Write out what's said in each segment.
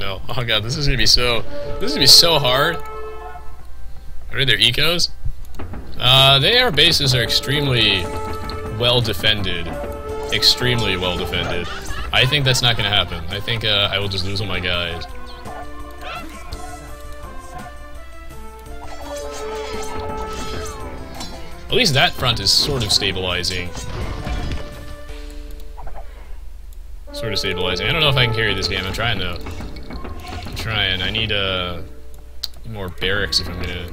no. Oh god, this is gonna be so hard. Are their ecos? Their bases are extremely well defended. Extremely well defended. I think that's not gonna happen. I think I will just lose all my guys. At least that front is sort of stabilizing. Sort of stabilizing. I don't know if I can carry this game. I'm trying though. I'm trying. I need more barracks if I'm gonna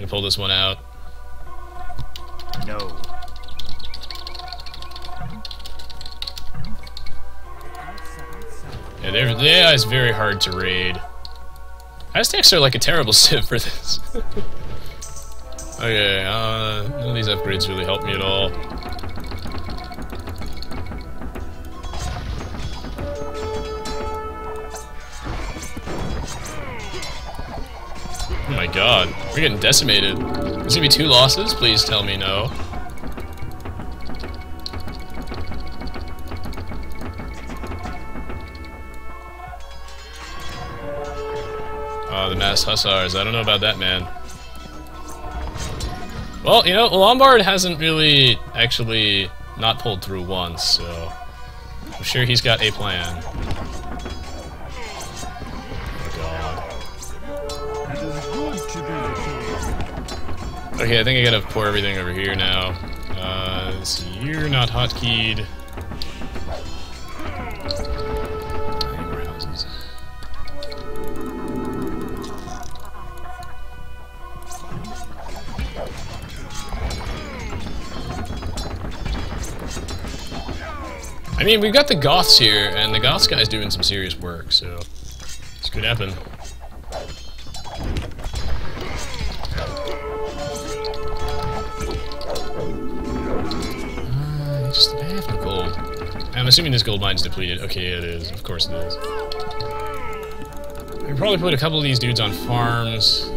pull this one out. No. Yeah, the AI is very hard to raid. Aztecs are like a terrible civ for this. Okay, none of these upgrades really help me at all. Oh my god, we're getting decimated. There's gonna be 2 losses? Please tell me no. The mass hussars. I don't know about that, man. Well, you know, Lombard hasn't really actually not pulled through once, so I'm sure he's got a plan. Okay, I think I gotta pour everything over here now. So you're not hotkeyed. More houses. I mean, we've got the Goths here, and the Goths guy's doing some serious work, so this could happen. I have no gold. I'm assuming this gold mine's depleted. Okay, it is. Of course it is. I could probably put a couple of these dudes on farms.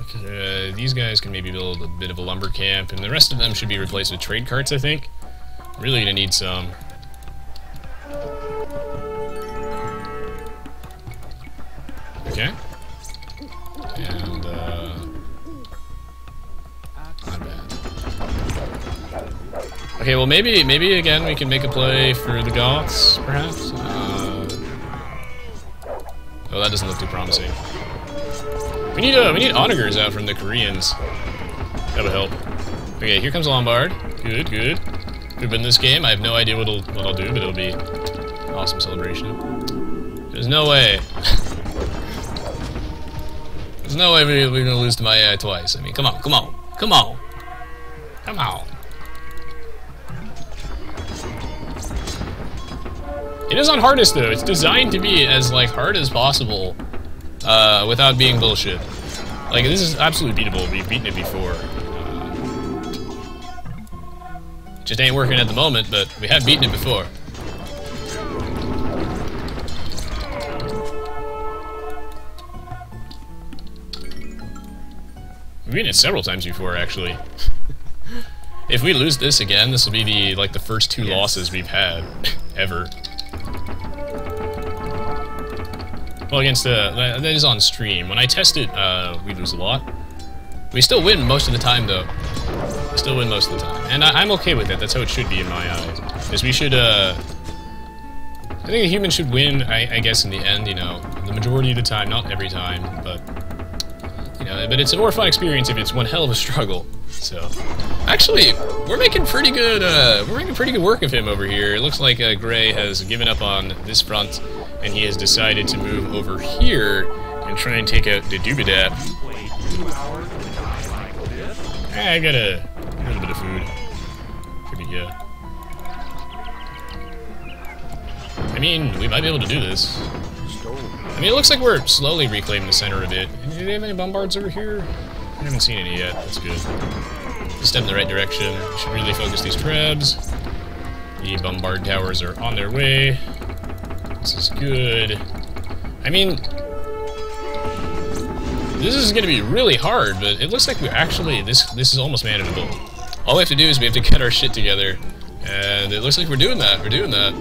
Okay, these guys can maybe build a bit of a lumber camp, and the rest of them should be replaced with trade carts, I think. I'm really gonna need some. Okay. And, not bad. Okay, well maybe again we can make a play for the Goths, perhaps? Oh, that doesn't look too promising. We need onagers out from the Koreans. That would help. Okay, here comes Lombard. Good, good. We've been in this game. I have no idea what I'll do, but it'll be an awesome celebration. There's no way. There's no way we're gonna lose to my AI twice. I mean, come on, come on, come on, come on. It is on hardest though. It's designed to be as like hard as possible, without being bullshit. Like this is absolutely beatable. We've beaten it before. Just ain't working at the moment, but we have beaten it before. We've beaten it several times before, actually. If we lose this again, this will be the first 2 losses we've had ever. Well, against that is on stream. When I test it, we lose a lot. We still win most of the time, though. We still win most of the time, and I'm okay with it. That's how it should be in my eyes. Because we should, I think a human should win. I guess in the end, you know, the majority of the time, not every time, but. But it's a more fun experience if it's one hell of a struggle. So, actually, we're making pretty good work of him over here. It looks like Gray has given up on this front, and he has decided to move over here and try and take out the Dubidap. I got a little bit of food. Should be good. I mean, we might be able to do this. I mean, it looks like we're slowly reclaiming the center a bit. Do they have any bombards over here? I haven't seen any yet. That's good. Step in the right direction. We should really focus these trebs. The bombard towers are on their way. This is good. I mean, this is going to be really hard, but it looks like we're actually... This is almost manageable. All we have to do is we have to get our shit together And it looks like we're doing that. We're doing that.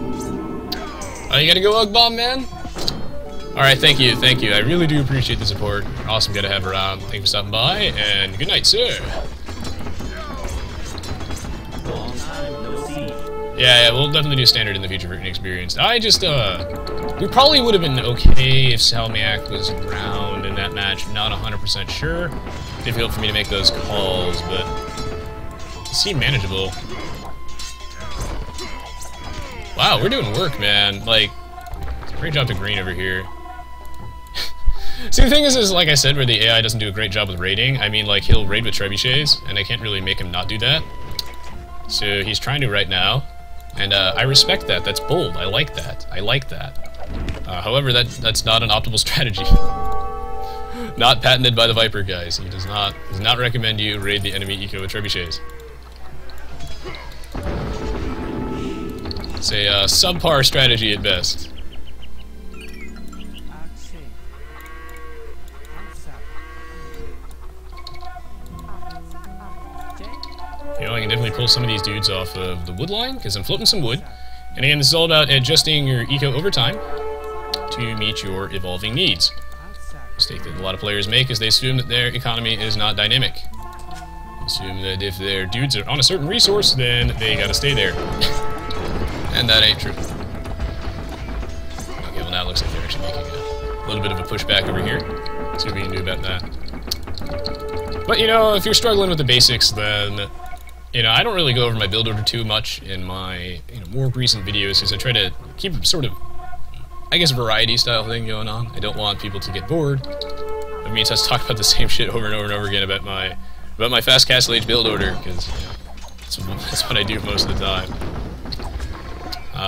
Oh, you gotta go Ugg Bomb, man? Alright, thank you, thank you. I really do appreciate the support. Awesome guy to have around. Thank you for stopping by, and good night, sir. Yeah, we'll definitely do standard in the future for inexperienced. I just, we probably would have been okay if Salmiak was around in that match. Not 100% sure. Difficult for me to make those calls, but it seemed manageable. Wow, we're doing work, man. Like, great job to Green over here. See, the thing is, like I said, where the AI doesn't do a great job with raiding, I mean, like, he'll raid with trebuchets, and I can't really make him not do that. So he's trying to right now, and I respect that. That's bold. I like that. I like that. However, that's not an optimal strategy. Not patented by the Viper, guys. He does not recommend you raid the enemy eco with trebuchets. It's a subpar strategy at best. You know, I can definitely pull some of these dudes off of the wood line, because I'm floating some wood. And again, this is all about adjusting your eco over time to meet your evolving needs. Mistake that a lot of players make is they assume that their economy is not dynamic. They assume that if their dudes are on a certain resource, then they gotta stay there. And that ain't true. Okay, well now it looks like they're actually making a little bit of a pushback over here. Let's see what we can do about that. But, you know, if you're struggling with the basics, then, you know, I don't really go over my build order too much in my, you know, more recent videos, because I try to keep sort of, I guess, a variety style thing going on. I don't want people to get bored. That means I talk about the same shit over and over and over again about my fast castle age build order, because, you know, that's what I do most of the time.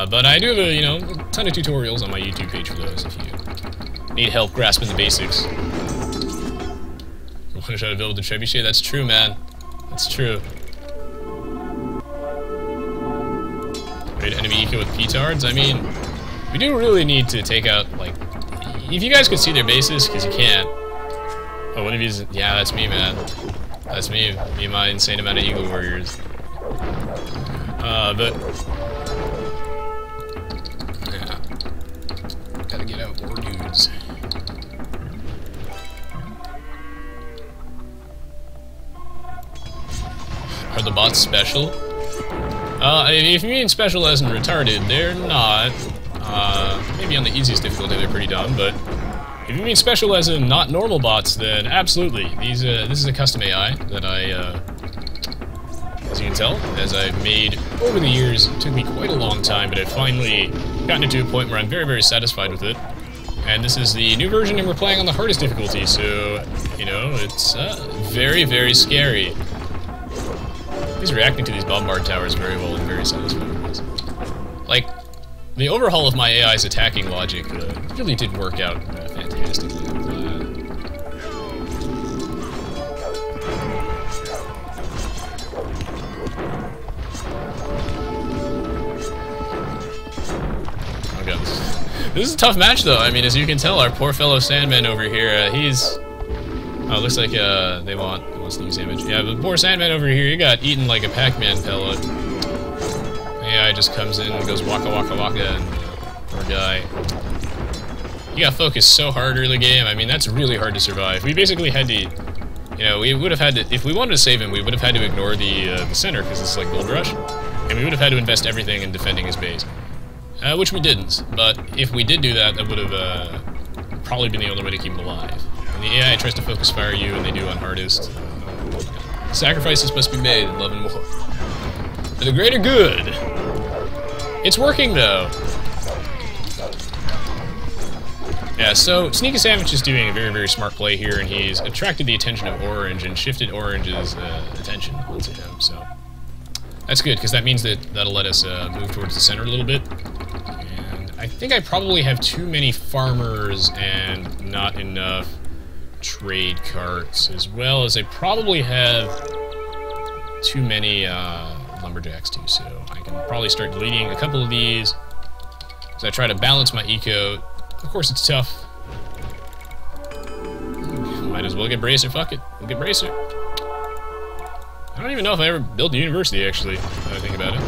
But I do have a, you know, a ton of tutorials on my YouTube page for those if you need help grasping the basics. You want to try to build with the trebuchet? That's true, man. That's true. Raid enemy eco with petards? I mean, we do really need to take out, like, if you guys could see their bases, because you can't. Oh, one of these, yeah, that's me, man. That's me and my insane amount of Eagle Warriors. But yeah, gotta get out more dudes. Are the bots special? If you mean special as in retarded, they're not. Maybe on the easiest difficulty they're pretty dumb, but if you mean special as in not normal bots, then absolutely. This is a custom AI that I, as you can tell, as I've made over the years. It took me quite a long time, but I've finally gotten it to a point where I'm very, very satisfied with it. And this is the new version, and we're playing on the hardest difficulty, so, you know, it's very, very scary. He's reacting to these bombard towers very well and very satisfied with this. Like, the overhaul of my AI's attacking logic really did work out fantastically. Oh god, this is a tough match though. I mean, as you can tell, our poor fellow Sandman over here, he's... Oh, it looks like he wants to use damage. Yeah, but poor Sandman over here, he got eaten like a Pac-Man pellet. AI just comes in and goes waka waka waka, and poor guy. He got focused so hard early game. I mean, that's really hard to survive. We basically had to, you know, we would have had to, if we wanted to save him, we would have had to ignore the center, because it's like Gold Rush, and we would have had to invest everything in defending his base. Which we didn't, but if we did do that, that would have probably been the only way to keep him alive. And the AI tries to focus fire you, and they do on hardest. Sacrifices must be made in love and war. For the greater good. It's working, though. Yeah, so Sneaky Sandwich is doing a very, very smart play here, and he's attracted the attention of Orange and shifted Orange's attention onto him, so... That's good, because that means that that'll let us move towards the center a little bit. And I think I probably have too many farmers and not enough trade carts, as well as I probably have too many lumberjacks too, so I can probably start deleting a couple of these as I try to balance my eco. Of course it's tough. Might as well get Bracer, fuck it. We'll get Bracer. I don't even know if I ever built the university, actually, now I think about it.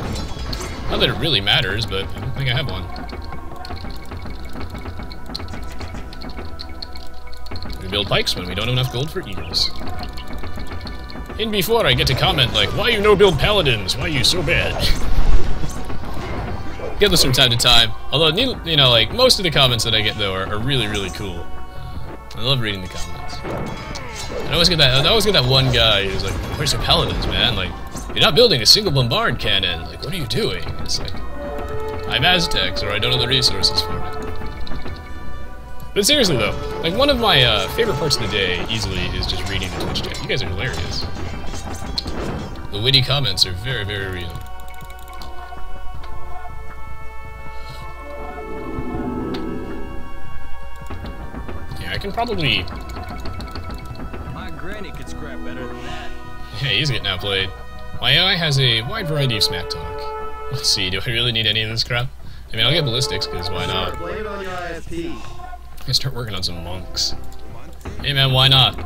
Not that it really matters, but I don't think I have one. We build pikes when we don't have enough gold for eagles. And before I get to comment like, why you no build paladins? Why are you so bad? Get this from time to time. Although, you know, like, most of the comments that I get, though, are really, really cool. I love reading the comments. I always get that one guy who's like, where's your paladins, man? Like, you're not building a single bombard cannon. Like, what are you doing? It's like, I'm Aztecs, or I don't have the resources for it. But seriously, though, like, one of my favorite parts of the day, easily, is just reading the Twitch chat. You guys are hilarious. The witty comments are very, very real. Yeah, I can probably... My granny could scrap better than that. Yeah, he's getting outplayed. My AI has a wide variety of smack talk. Let's see, do I really need any of this crap? I mean, I'll get ballistics, because why not? Blame it on your ISP. I can start working on some monks. Hey man, why not?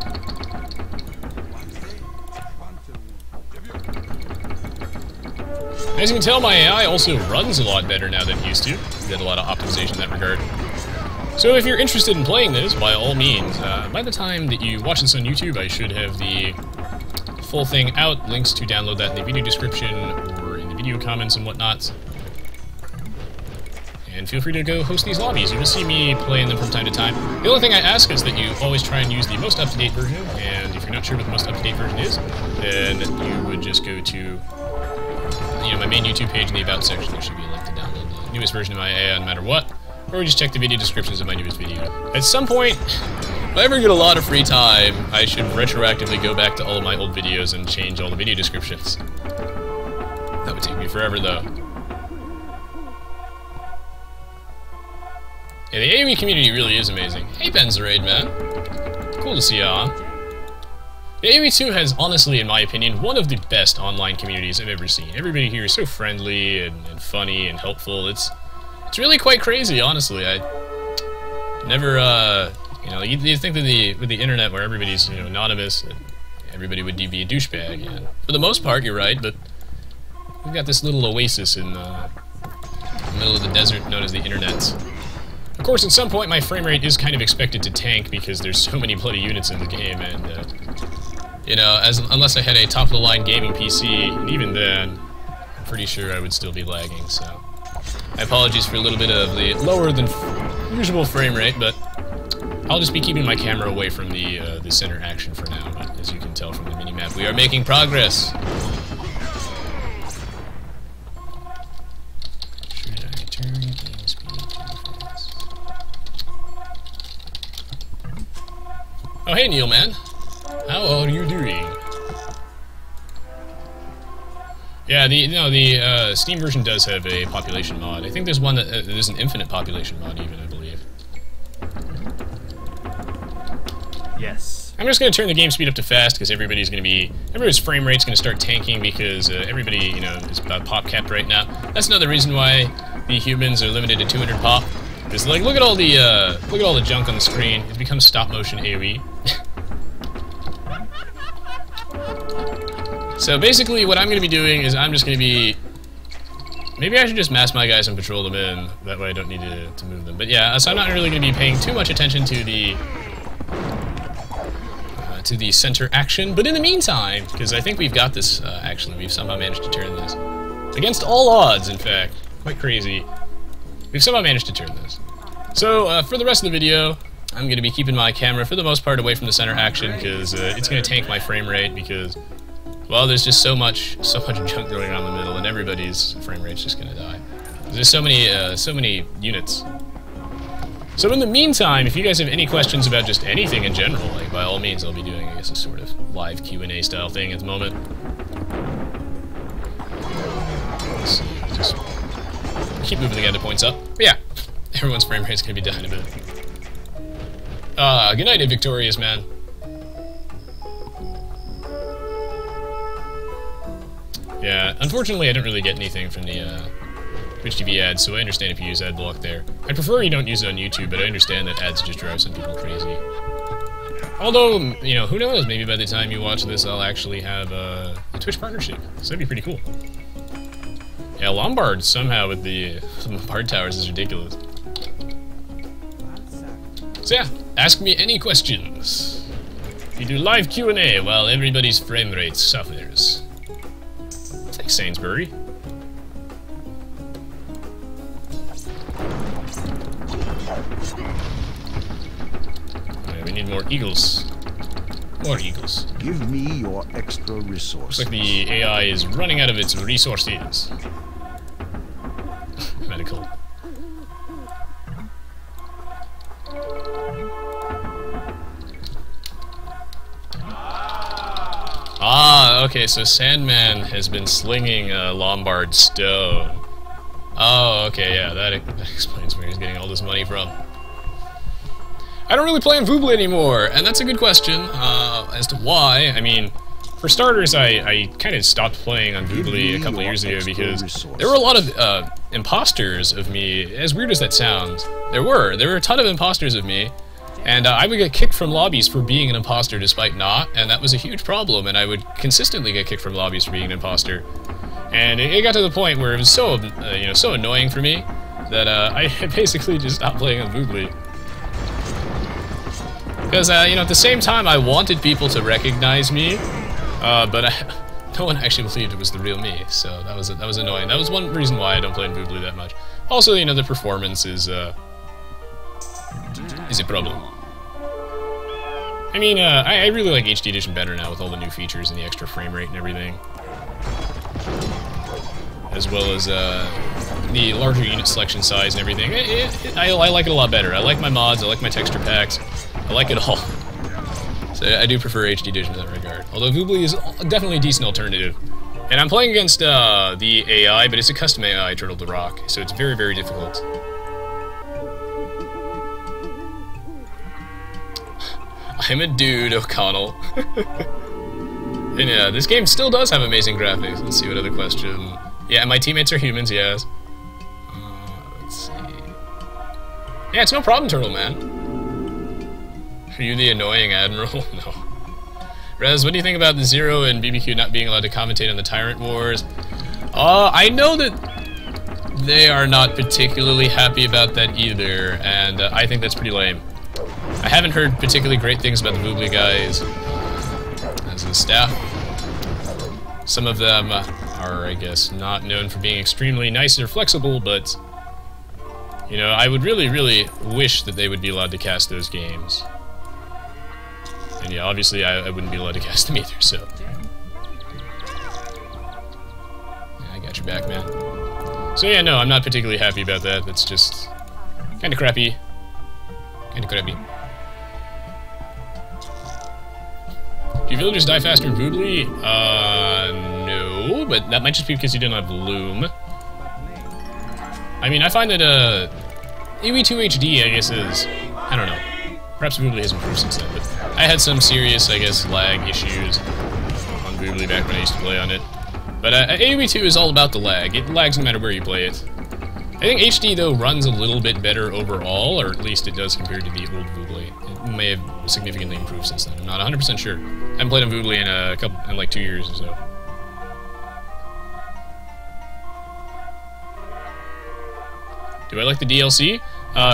As you can tell, my AI also runs a lot better now than it used to. We did a lot of optimization in that regard. So if you're interested in playing this, by all means, by the time that you watch this on YouTube, I should have the full thing out. Links to download that in the video description or in the video comments and whatnot. And feel free to go host these lobbies. You will see me playing them from time to time. The only thing I ask is that you always try and use the most up-to-date version, and if you're not sure what the most up-to-date version is, then you would just go to, you know, my main YouTube page in the About section. There should be a link to download the newest version of my AI no matter what, or just check the video descriptions of my newest video. At some point, if I ever get a lot of free time, I should retroactively go back to all of my old videos and change all the video descriptions. That would take me forever, though. Yeah, the Aoe community really is amazing. Hey, Benzaraid, man. Cool to see you on. The Aoe2 has, honestly, in my opinion, one of the best online communities I've ever seen. Everybody here is so friendly and funny and helpful. It's really quite crazy, honestly. I never, you know, you'd think that with the internet where everybody's, you know, anonymous, everybody would be a douchebag. And for the most part, you're right, but we've got this little oasis in the middle of the desert known as the internet. Of course, at some point, my frame rate is kind of expected to tank because there's so many bloody units in the game, and, you know, unless I had a top-of-the-line gaming PC, and even then, I'm pretty sure I would still be lagging, so... My apologies for a little bit of the lower than usual frame rate, but I'll just be keeping my camera away from the center action for now, but as you can tell from the minimap, we are making progress! Should I turn game speed too fast? Oh, hey, Neil, man. How are you doing? Yeah, the Steam version does have a population mod. I think there's one that there's an infinite population mod, even, I believe. Yes. I'm just going to turn the game speed up to fast because everybody's frame rate's going to start tanking because everybody, you know, is about pop capped right now. That's another reason why the humans are limited to 200 pop. Because, like, look at all the junk on the screen. It becomes stop motion AoE. So basically, what I'm going to be doing is I'm just going to be... Maybe I should just mass my guys and patrol them in. That way I don't need to move them. But yeah, so I'm not really going to be paying too much attention to the center action. But in the meantime, because I think we've got this, actually, we've somehow managed to turn this. Against all odds, in fact. Quite crazy. We've somehow managed to turn this. So, for the rest of the video, I'm going to be keeping my camera, for the most part, away from the center action, because it's going to tank my frame rate, because... Well, there's just so much junk going on in the middle, and everybody's frame rate's just gonna die. There's so many units. So in the meantime, if you guys have any questions about just anything in general, like, by all means, I'll be doing, I guess, a sort of live Q&A style thing at the moment. Let's see, just keep moving the points up. But yeah, everyone's frame rate's gonna be down a bit. Good night, Victorious, man. Yeah, unfortunately I don't really get anything from the Twitch TV ads, so I understand if you use ad block there. I prefer you don't use it on YouTube, but I understand that ads just drive some people crazy. Although, you know, who knows, maybe by the time you watch this I'll actually have a Twitch partnership, so that'd be pretty cool. Yeah, Lombard somehow with the Lombard towers is ridiculous. So yeah, ask me any questions. We do live Q&A while everybody's frame rate suffers. Thanks, Sainsbury. Yeah, we need more eagles. More eagles. Give me your extra resources. Looks like the AI is running out of its resources. Medical. Ah, okay, so Sandman has been slinging Lombard stone. Oh, okay, yeah, that explains where he's getting all this money from. I don't really play in Vooble anymore, and that's a good question as to why. I mean, for starters, I kind of stopped playing on Vooble a couple of years ago because there were a lot of imposters of me, as weird as that sounds. There were a ton of imposters of me, and I would get kicked from lobbies for being an imposter despite not, and that was a huge problem, and I would consistently get kicked from lobbies for being an imposter. And it got to the point where it was so, so annoying for me that I basically just stopped playing on Vooble. Because, at the same time, I wanted people to recognize me, but no one actually believed it was the real me, so that was annoying. That was one reason why I don't play in Vooble that much. Also, the performance is a problem. I mean, I really like HD Edition better now with all the new features and the extra frame rate and everything. As well as the larger unit selection size and everything. I like it a lot better. I like my mods, I like my texture packs, I like it all. So I do prefer HD Edition in that regard. Although Vooble is definitely a decent alternative. And I'm playing against the AI, but it's a custom AI Turtle to Rock, so it's very, very difficult. I'm a dude, O'Connell. And yeah, this game still does have amazing graphics. Let's see what other question. Yeah, my teammates are humans, yes. Let's see. Yeah, it's no problem, Turtle Man. Are you the annoying Admiral? No. Rez, what do you think about the Zero and BBQ not being allowed to commentate on the Tyrant Wars? I know that they are not particularly happy about that either, and I think that's pretty lame. I haven't heard particularly great things about the Vooble guys as the staff. Some of them are, I guess, not known for being extremely nice or flexible, but, I would really, really wish that they would be allowed to cast those games. And yeah, obviously I wouldn't be allowed to cast them either, so. Yeah, I got your back, man. So yeah, no, I'm not particularly happy about that. That's just kinda crappy. Kinda crappy. Do villagers die faster in Vooble? No, but that might just be because you didn't have Loom. I mean, I find that, Aoe2 HD, I guess, is, I don't know. Perhaps Vooble has improved since then, but I had some serious, I guess, lag issues on Vooble back when I used to play on it. But Aoe2 is all about the lag. It lags no matter where you play it. I think HD, though, runs a little bit better overall, or at least it does compared to the old Vooble. It may have significantly improved since then. I'm not 100% sure. I haven't played on Vooble in like 2 years or so. Do I like the DLC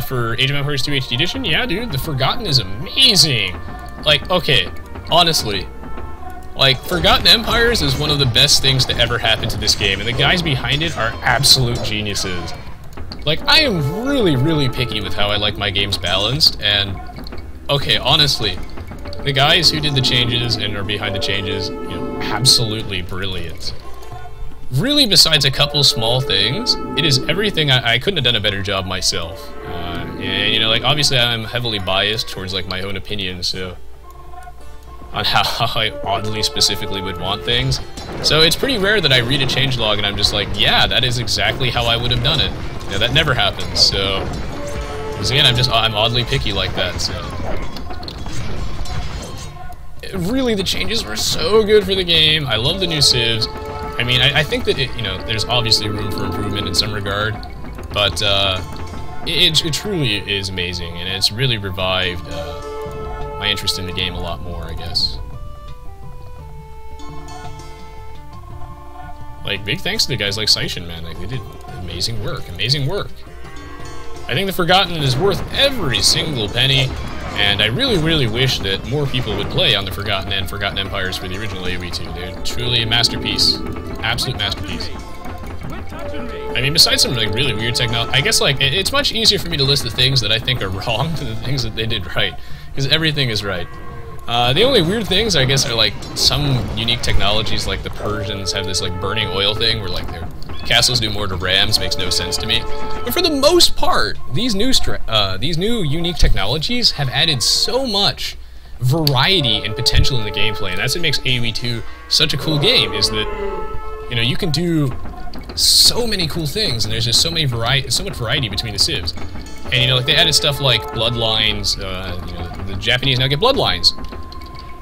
for Age of Empires 2 HD Edition? Yeah, dude, the Forgotten is amazing. Like, okay, honestly, like, Forgotten Empires is one of the best things to ever happen to this game, and the guys behind it are absolute geniuses. Like, I am really, really picky with how I like my games balanced, and, okay, honestly, the guys who did the changes and are behind the changes, absolutely brilliant. Really, besides a couple small things, it is everything. I couldn't have done a better job myself. And, like, obviously I'm heavily biased towards, like, my own opinion, so, on how I oddly specifically would want things. So it's pretty rare that I read a changelog and I'm just like, yeah, that is exactly how I would have done it. That never happens, so, because again, I'm oddly picky like that, so. Really, the changes were so good for the game. I love the new civs. I mean, I think that there's obviously room for improvement in some regard, but it truly is amazing, and it's really revived my interest in the game a lot more, I guess. Like, big thanks to the guys like Seishin, man. Like, they did amazing work. Amazing work. I think The Forgotten is worth every single penny, and I really, really wish that more people would play on The Forgotten and Forgotten Empires for the original AoE2. They're truly a masterpiece. Absolute masterpiece. I mean, besides some like really weird technology, I guess like it's much easier for me to list the things that I think are wrong than the things that they did right, because everything is right. The only weird things, I guess, are like some unique technologies, like the Persians have this like burning oil thing, where like their castles do more to rams, makes no sense to me. But for the most part, these new unique technologies have added so much variety and potential in the gameplay, and that's what makes AoE2 such a cool game. Is that, you know, you can do so many cool things, and there's just so much variety between the civs. And you know, like they added stuff like bloodlines. You know, the Japanese now get bloodlines.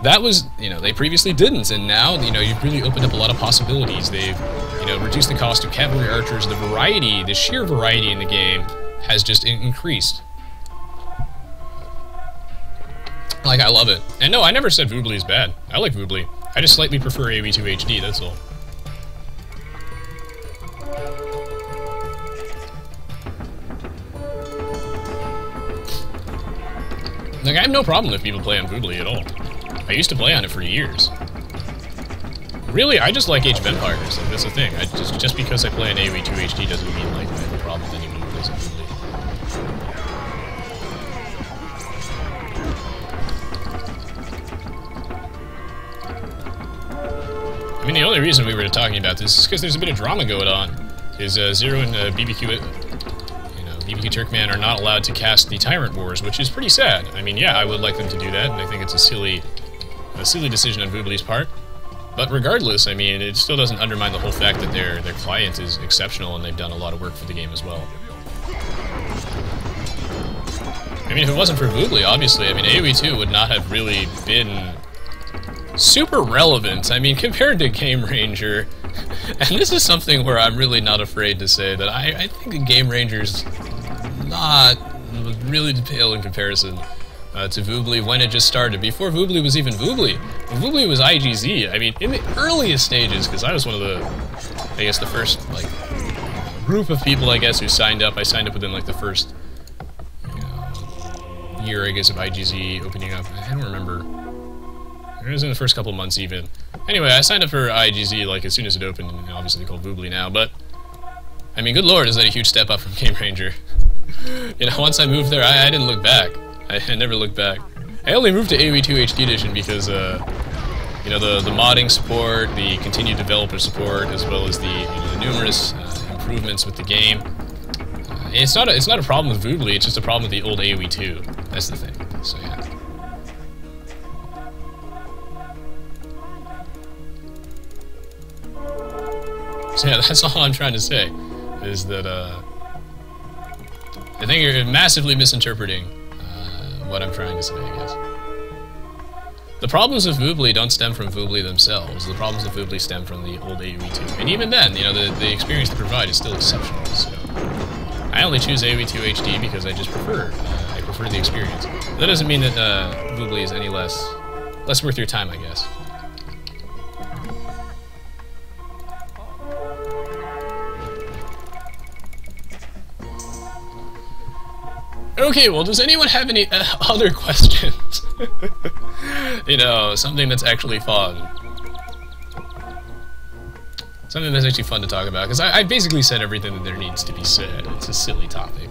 That was, you know, they previously didn't, and now, you know, you've really opened up a lot of possibilities. They've, you know, reduced the cost of cavalry archers. The variety, the sheer variety in the game has just increased. Like, I love it. And no, I never said Voobly is bad. I like Voobly. I just slightly prefer AoE2 HD, that's all. Like, I have no problem if people play on Voobly at all. I used to play on it for years. Really, I just like Age of Empires. Like, that's the thing. Just because I play on AoE2 HD doesn't mean like I have a problem with anyone who plays on Voobly. I mean, the only reason we were talking about this is because there's a bit of drama going on. Is Zero and BBQ, BBQ Turkman are not allowed to cast the Tyrant Wars, which is pretty sad. I mean, yeah, I would like them to do that, and I think it's a silly decision on Voobly's part. But regardless, I mean, it still doesn't undermine the whole fact that their client is exceptional and they've done a lot of work for the game as well. I mean, if it wasn't for Voobly, obviously, I mean, AoE2 would not have really been super relevant. I mean, compared to Game Ranger, and this is something where I'm really not afraid to say that I think the Game Ranger's not really pale in comparison to Voobly when it just started. Before Voobly was even Voobly. Voobly was IGZ. I mean, in the earliest stages, because I was one of the, I guess, the first, like, group of people, I guess, who signed up. I signed up within, like, the first, year, I guess, of IGZ opening up. I don't remember. It was in the first couple months, even. Anyway, I signed up for IGZ, like, as soon as it opened, and obviously called Voobly now, but, I mean, good lord, is that a huge step up from Game Ranger. You know, once I moved there, I didn't look back. I never looked back. I only moved to AoE2 HD Edition because, you know, the modding support, the continued developer support, as well as the, you know, the numerous improvements with the game. It's not a problem with Voobly, it's just a problem with the old AoE2. That's the thing. So yeah. So yeah, that's all I'm trying to say, is that, I think you're massively misinterpreting what I'm trying to say, I guess. The problems with Voobly don't stem from Voobly themselves. The problems with Voobly stem from the old AoE2. And even then, you know, the experience they provide is still exceptional, so... I only choose AoE2 HD because I just prefer, I prefer the experience. That doesn't mean that, Voobly is any less worth your time, I guess. Okay, well, does anyone have any other questions? You know, something that's actually fun. Something that's actually fun to talk about, because I basically said everything that there needs to be said. It's a silly topic.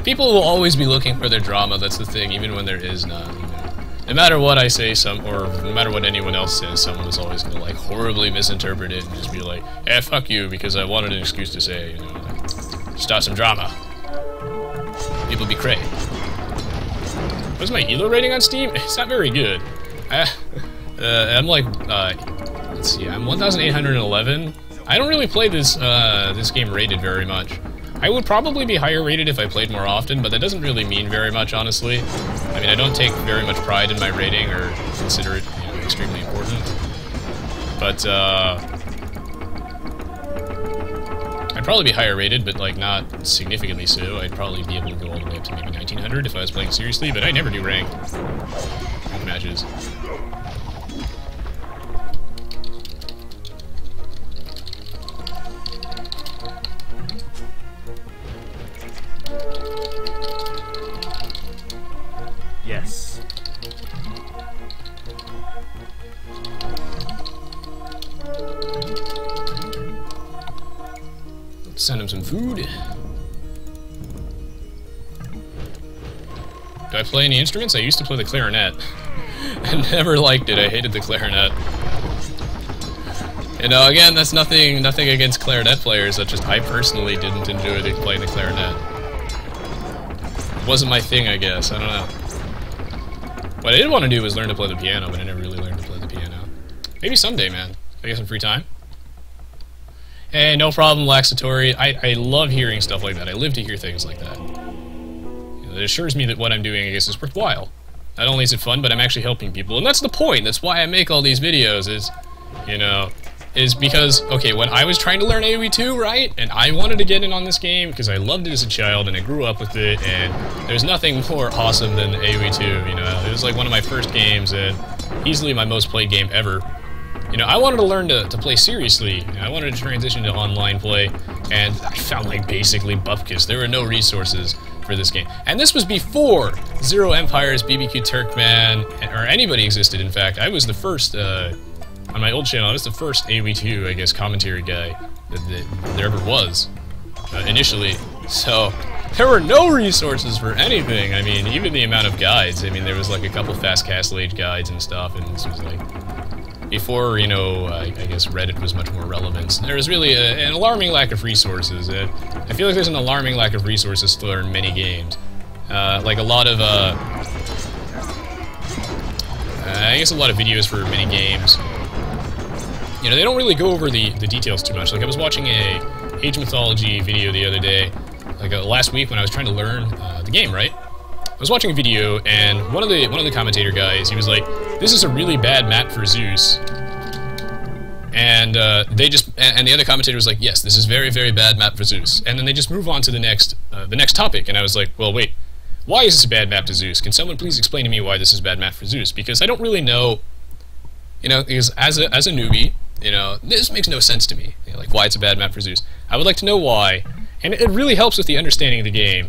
People will always be looking for their drama, that's the thing, even when there is none. You know. No matter what I say, or no matter what anyone else says, someone is always going to, like, horribly misinterpret it and just be like, eh, fuck you, because I wanted an excuse to say, you know, like, start some drama. People be cray. What's my elo rating on Steam? It's not very good. I'm like, let's see, I'm 1,811. I don't really play this this game rated very much. I would probably be higher rated if I played more often, but that doesn't really mean very much, honestly. I mean, I don't take very much pride in my rating or consider it, you know, extremely important. But I'd probably be higher rated, but like not significantly so. I'd probably be able to go all the way up to maybe 1900 if I was playing seriously, but I never do ranked matches. Send him some food. Do I play any instruments? I used to play the clarinet. I never liked it. I hated the clarinet. You know, again, that's nothing against clarinet players. That's just I personally didn't enjoy playing the clarinet. It wasn't my thing, I guess. I don't know. What I did want to do was learn to play the piano, but I never really learned to play the piano. Maybe someday, man. If I get some free time. Hey, no problem, Laxatory. I love hearing stuff like that. I live to hear things like that. You know, it assures me that what I'm doing, I guess, is worthwhile. Not only is it fun, but I'm actually helping people. And that's the point. That's why I make all these videos, is, you know, is because, okay, when I was trying to learn Aoe2, right, and I wanted to get in on this game because I loved it as a child and I grew up with it, and there's nothing more awesome than Aoe2, you know. It was like one of my first games and easily my most played game ever. You know, I wanted to learn to play seriously. I wanted to transition to online play, and I found, like, basically bupkis. There were no resources for this game. And this was before Zero Empires, BBQ Turkman, or anybody existed, in fact. I was the first, on my old channel, I was the first Aoe2, I guess, commentary guy that there ever was, initially. So, there were no resources for anything. I mean, even the amount of guides. I mean, there was, like, a couple Fast Castle Age guides and stuff, and this was, like... Before, you know, I guess Reddit was much more relevant. There was really an alarming lack of resources. I feel like there's an alarming lack of resources to learn many games. Like a lot of, I guess a lot of videos for many games. You know, they don't really go over the details too much. Like, I was watching a Age Mythology video the other day, like last week when I was trying to learn the game, right? I was watching a video, and one of the commentator guys, he was like, "This is a really bad map for Zeus," and and the other commentator was like, "Yes, this is very, very bad map for Zeus," and then they just move on to the next topic, and I was like, "Well, wait, why is this a bad map to Zeus? Can someone please explain to me why this is a bad map for Zeus? Because I don't really know, you know, because as a newbie, you know, this makes no sense to me, you know, like why it's a bad map for Zeus. I would like to know why, and it really helps with the understanding of the game."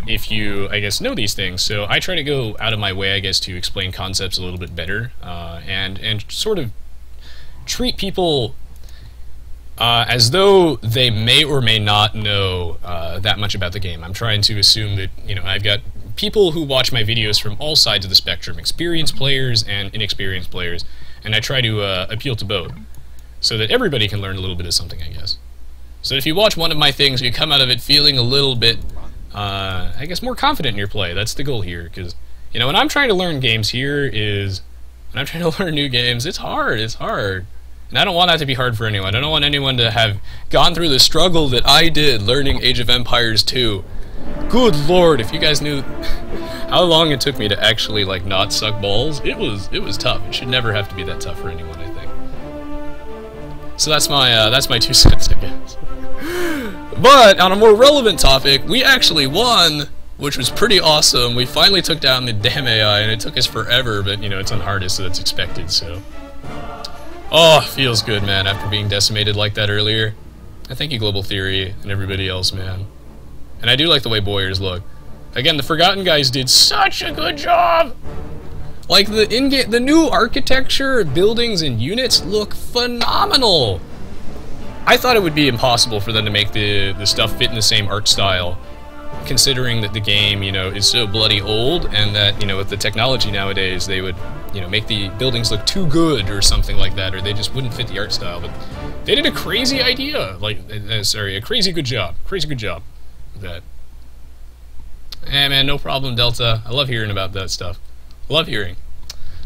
If you, I guess, know these things. So I try to go out of my way, I guess, to explain concepts a little bit better, and sort of treat people as though they may or may not know that much about the game. I'm trying to assume that, you know, I've got people who watch my videos from all sides of the spectrum, experienced players and inexperienced players, and I try to appeal to both, so that everybody can learn a little bit of something, I guess. So if you watch one of my things, you come out of it feeling a little bit I guess more confident in your play. That's the goal here, because, you know, when I'm trying to learn games here is, when I'm trying to learn new games, it's hard, and I don't want that to be hard for anyone. I don't want anyone to have gone through the struggle that I did learning Age of Empires 2. Good lord, if you guys knew how long it took me to actually, like, not suck balls, it was tough. It should never have to be that tough for anyone, I think. So that's my 2 cents, I guess. But, on a more relevant topic, we actually won, which was pretty awesome. We finally took down the damn AI, and it took us forever, but, you know, it's on hardest, so that's expected, so... Oh, feels good, man, after being decimated like that earlier. I thank you, Global Theory, and everybody else, man. And I do like the way Boyers look. Again, the Forgotten guys did such a good job! Like, the new architecture, buildings, and units look phenomenal! I thought it would be impossible for them to make the stuff fit in the same art style, considering that the game, you know, is so bloody old, and that, you know, with the technology nowadays, they would, you know, make the buildings look too good or something like that, or they just wouldn't fit the art style. But they did a crazy idea, like, a crazy good job with that. Eh, man, no problem, Delta. I love hearing about that stuff. Love hearing.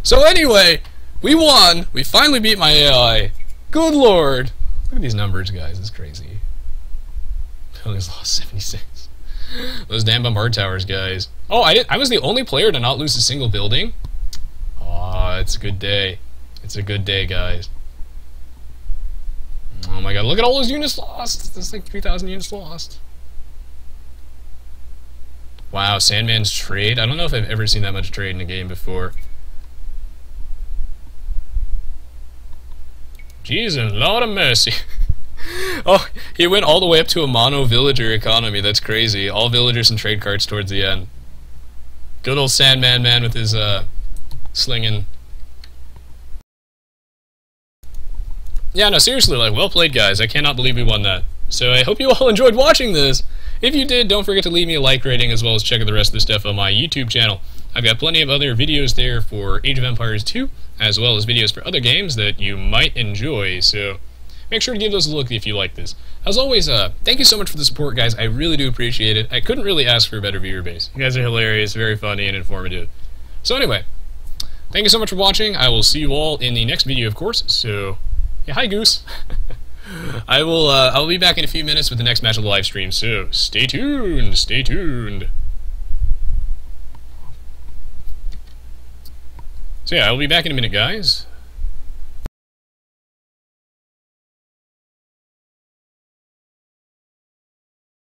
So anyway, we won. We finally beat my AI. Good lord. Look at these numbers, guys. It's crazy. Buildings lost 76. Those damn bombard towers, guys. Oh, I was the only player to not lose a single building. Aw, it's a good day. It's a good day, guys. Oh my god, look at all those units lost. There's like 3,000 units lost. Wow, Sandman's trade. I don't know if I've ever seen that much trade in a game before. Jeez and Lord of mercy. Oh, he went all the way up to a mono villager economy. That's crazy. All villagers and trade carts towards the end. Good old Sandman man with his slinging. Yeah, no, seriously, like, well played, guys. I cannot believe we won that. So I hope you all enjoyed watching this. If you did, don't forget to leave me a like rating as well as check out the rest of the stuff on my YouTube channel. I've got plenty of other videos there for Age of Empires 2, as well as videos for other games that you might enjoy, so make sure to give those a look if you like this. As always, thank you so much for the support, guys. I really do appreciate it. I couldn't really ask for a better viewer base. You guys are hilarious, very funny, and informative. So anyway, thank you so much for watching. I will see you all in the next video, of course, so yeah, hi, Goose. I'll be back in a few minutes with the next match of the live stream, so stay tuned, stay tuned. So yeah, I'll be back in a minute, guys.